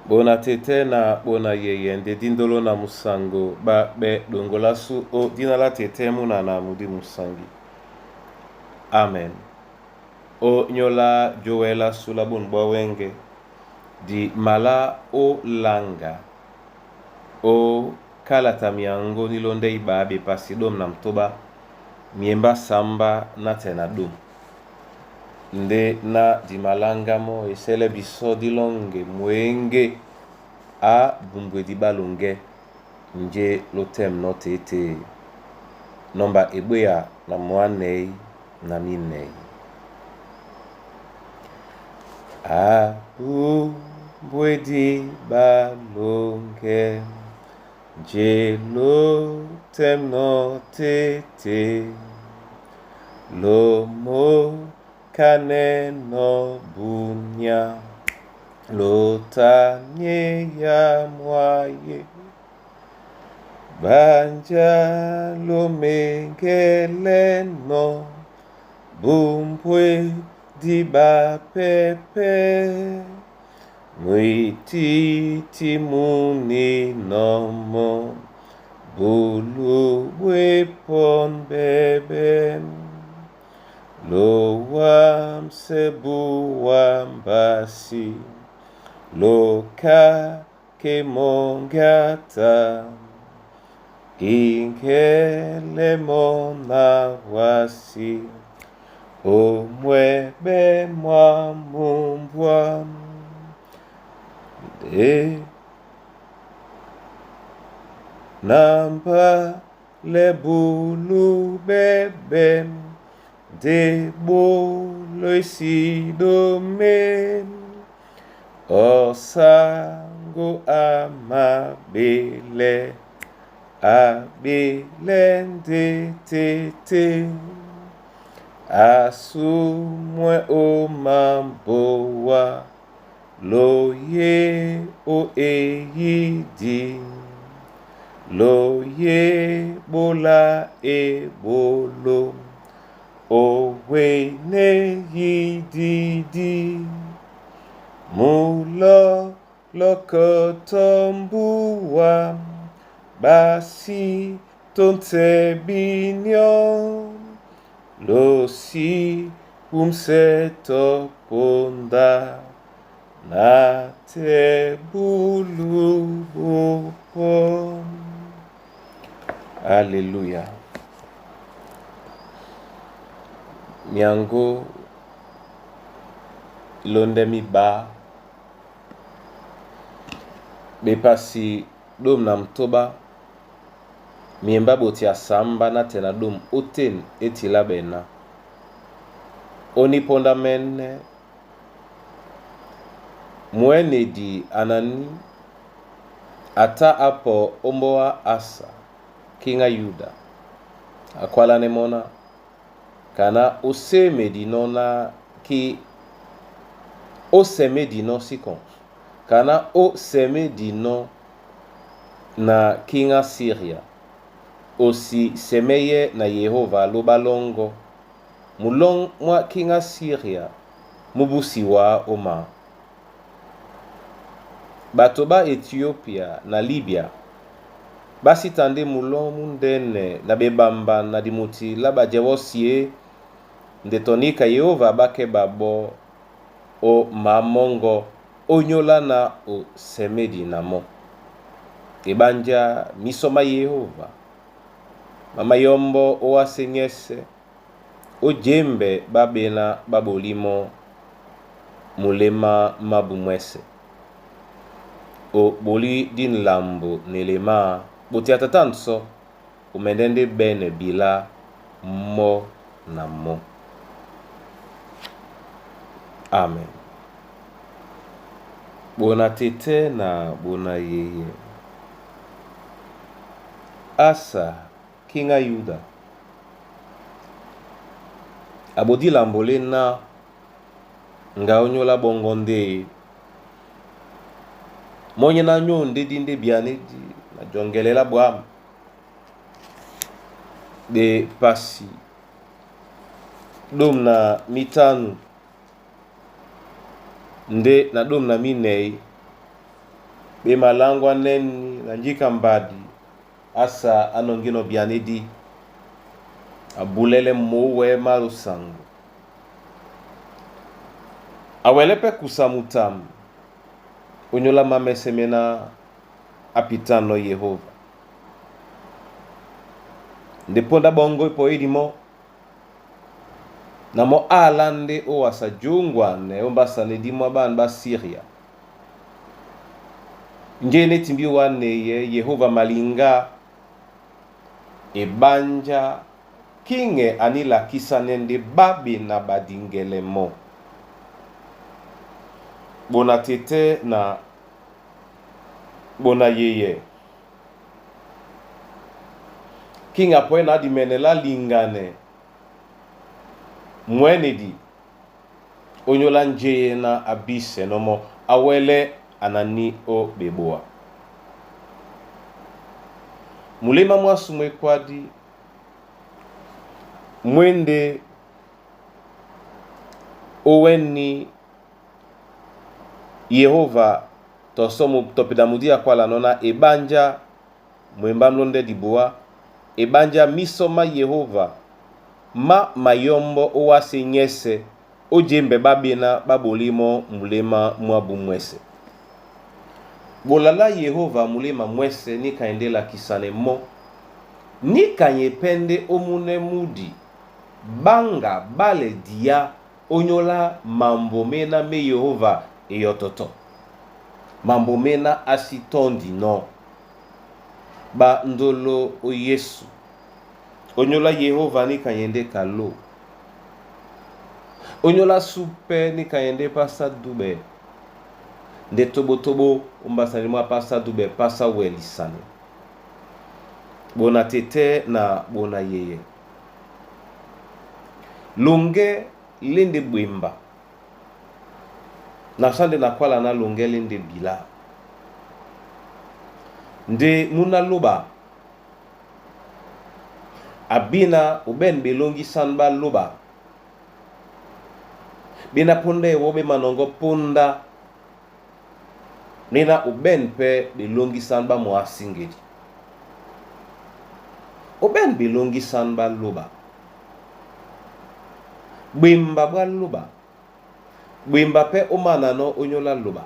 Bona tete na bona yeye nde dindolo na musango ba be dongola su o dinala tete muna na mudi musangi. Amen. O nyola joela sula bunbwa wenge di mala o langa o kalata miango nilonde ibabe pasidom na mtoba miemba samba na tena dum. Nde na di malanga mo esele biso dilonge mwenge a bumbwe di balunge nje lotem no tete nomba ebea na mwanei na minei a bumbwe di balunge nje lotem no tete lomo kane no bunya lotanye ya mwaye banja lomengele no bumbwe di ba pepe mwititi muni nomo bulu wepon bebe lo wam sebu wambasi loka kemongata inkele mona wasi omwebe mwa mumbwa de namba lebulu bebe de bolo isidomen osango amabele abelende tete asumwe o mamboa loye o eyidi loye bola e bolo owe ne yididi mulo lokotombuwa basi tonte binyo losi umseto ponda na te bulu bopon. Haleluya. Miango londe mi ba bepasi dom na mtoba miemba boti asamba na tena dom oten etila bena oni ponda mene mwene di anani ata apo omboa asa kinga yuda akwala nemona kana oseme di nona ki oseme di no sikon kana oseme di no na kinga Syria osi semeye na Yehova lobalongo mulong mwa kinga Syria mubusiwa oma batoba Ethiopia na Libya basi tande mulong mundene na bebamba na dimuti laba jewosie ndetonika Yehova bake babo o mamongo onyola na o semedi namo ebanja misoma Yehova mama yombo o asenyese o jembe babena babolimo mulema mabumwese o boli din lambo nelema boti atatanso umendende bene bila mo na mo. Amen. Bona tete na bona yeye asa kinga yuda abodi lambole na nga onyola bongonde monye na nyonde dinde bianedi na jongelela bwam de pasi dom na mitanu nde na dom na minei be malangwa neni na njika mbadi asa anongino bianidi abulele mowe malusangu awelepe kusamutamu unyola mamesemena apitano Yehova ndeponda bongo ipo idimo namo alande o asajungwane ombasane dimwa ban ba Syria njene timbi wane Yehova malinga ebanja kinge anila kisanende babi na badingelemo bona tete na bona yeye kinga poe na dimenela lingane mwenedi onyola njeye na abise nomo awele anani o beboa mulema mwasumwe kwadi mwende oweni Yehova tosomu topidamudia kwa la nona ebanja mwemba mlonde diboa ebanja misoma Yehova ma mayombo owase nyese ojembe babina babolimo mulema mwabu mwese bolala Yehova mulema mwese nikaendela kisane mo nikanyepende omune mudi banga bale dia onyola mambo mena me Yehova eyototo mambo mena asitondi no ba ndolo o Yesu onyola Yehova nikanyende kalo onyola supe nikanyende pasa dube nde tobo umbasani mwa pasa dube pasa welisane bona tete na bona yeye lunge lende bwimba na sande na kwala na lunge lende bila nde muna loba abina uben belongi sanba loba bina punde wobe manongo punda nina uben pe belongi sanba mwasingedi uben belongi sanba loba bwimba bwa loba bwimba pe omanano onyola loba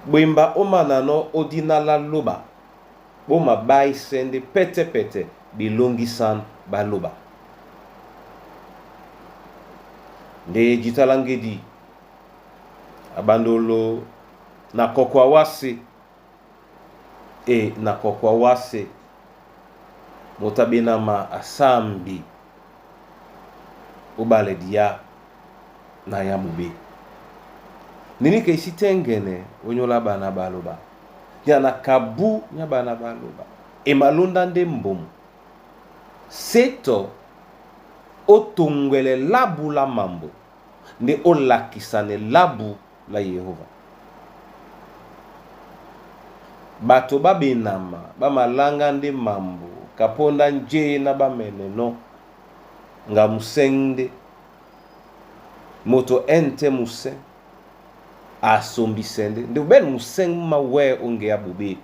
bwimba omanano odinala loba boma bai sende pete bilongi san baloba nde jitalangedi abandolo na kokwa wase na kokwa wase motabena ma asambi ubale dia na yamube nini ke isitengene onyola bana baloba yana kabu nya bana baloba emalonda nde mbomu seto otungwele labu la mambo nde olakisane labu la Yehova bato babenama bamalanga nde mambo kaponda nje na bameneno nga musende moto ente musen asombisende nde ben musen mawe onge abube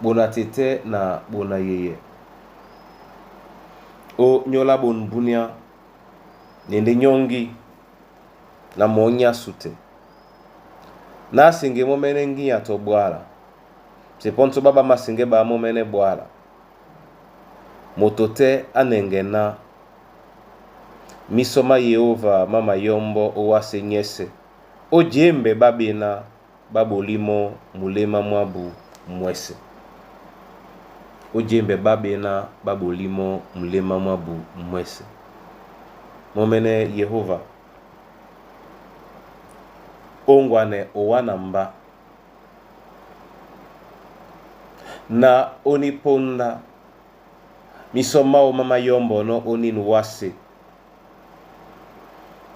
bona tete na bona yeye o nyola bon bunia nende nyongi na monya sute na singe momene ngia to bwala seponso baba masinge ba momene bwala motote anengena misoma Yehova mama yombo owase nyese ojembe babina babolimo mulema mwabu mwese ojembe babina babolimo mulema mwabu mwese momene Yehova ongwane owana mba na oniponda misoma o mama yombo no oninu wase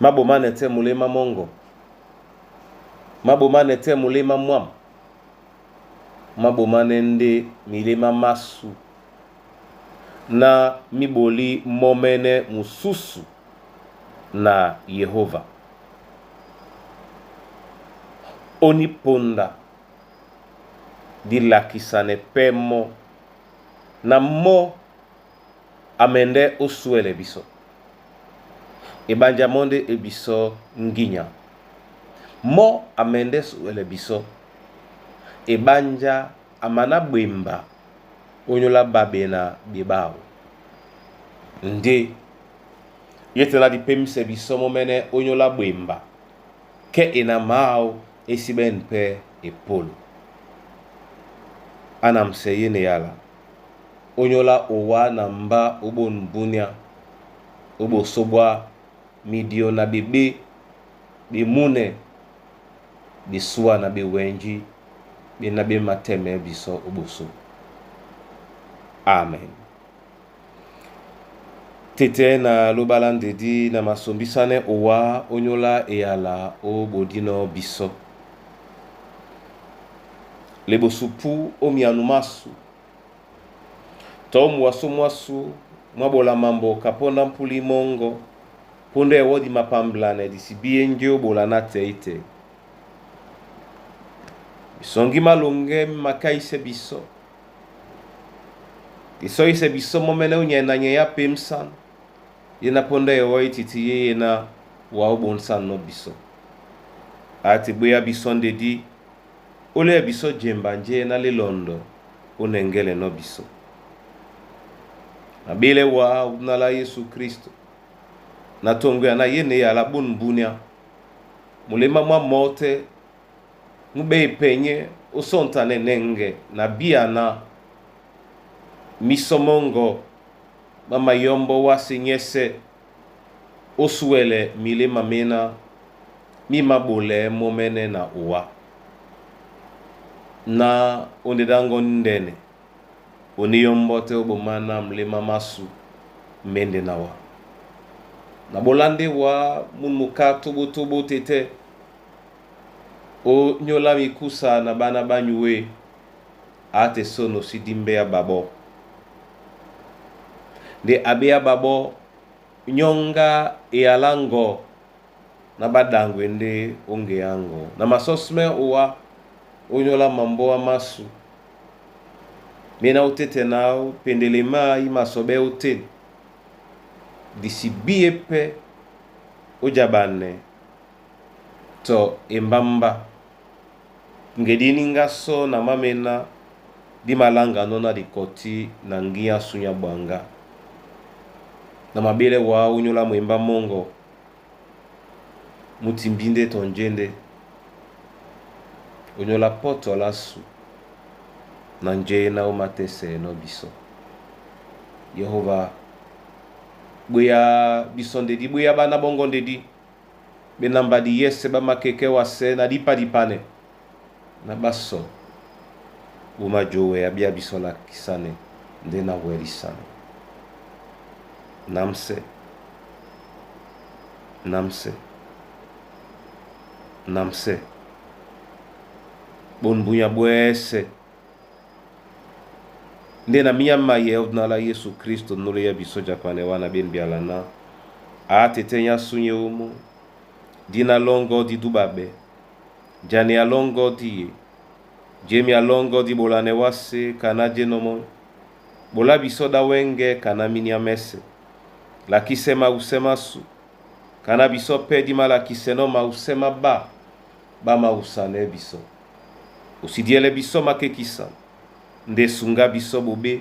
mabomane te mulema mongo mabomane te mulema mwam mabomane nde milema masu na miboli momene mususu na Yehova oniponda di lakisane pemo na mo amende osuele biso ebanja monde ebiso nginya mo amende suele biso ebanja amana bwemba onyola babena bibao nde yetela di pemise biso momene onyola bwemba ke ina mao esiben pe epolo anamse yene yala onyola owa na mba obo nbunia obo sobwa midio na bebe bimune bisua na biwenji bina bimateme biso oboso. Amen. Tete na lobalande di na masombisane owa onyola eyala o bodino biso lebo supu omianumasu to mwasu mwabola mambo kapona mpuli mongo punde wodi mapamblane disibie njo bola na teite bisongi malonge makaise biso isoise biso momene unyena ya pemsan yena ponde woi titi yena wa obonsan no biso ati buya bisonde di ole biso jemba nje na lilondo unengele no biso abile wa unala Yesu Kristo na tongo ya na yene ya la bunbunia mulema mwa mote mube penye usontane nenge na biana misomongo mama yombo wasinyese osuele milema mena mimabole momene na uwa na ondedango ndene oniyombote obomana mlema masu mende nawa na bolande wa munuka tubu tete o nyola mikusa na bana banyuwe ate sono sidimbe ya babo de abea babo nyonga ealango na badangwe nde onge yango na masosme uwa onyola mambo wa masu mena utete nao pendelema imasobe ute disi biepe ojabane to embamba ngedini ngaso na mamena di malanga nona di koti na ngia sunya bwanga na mabele wa unyola mwemba mongo mutimbinde tonjende unyola poto lasu na nje na umatese no biso Yehova buya bisonde di buya bana bongo ndedi benamba di yese ba makeke wase na dipa dipane na baso umajowe abia bisola kisane nde na werisane namse bon bunya bwese nde na miyama ye odnala Yesu Kristo nule ya bisoja kwane wana ben bialana atete sunye umu dina longo di dubabe jani alongo di jemi alongo di bolane wase kana jenomo bola bisoda wenge kana miniamese la kisema usema su kana biso pedi mala kiseno ma usema ba ma usane biso usidiele biso makekisa nde sunga biso bobe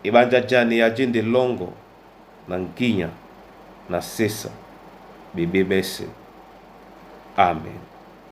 ebanja jane ya jende longo na nginya na sesa bebe bese. Amen.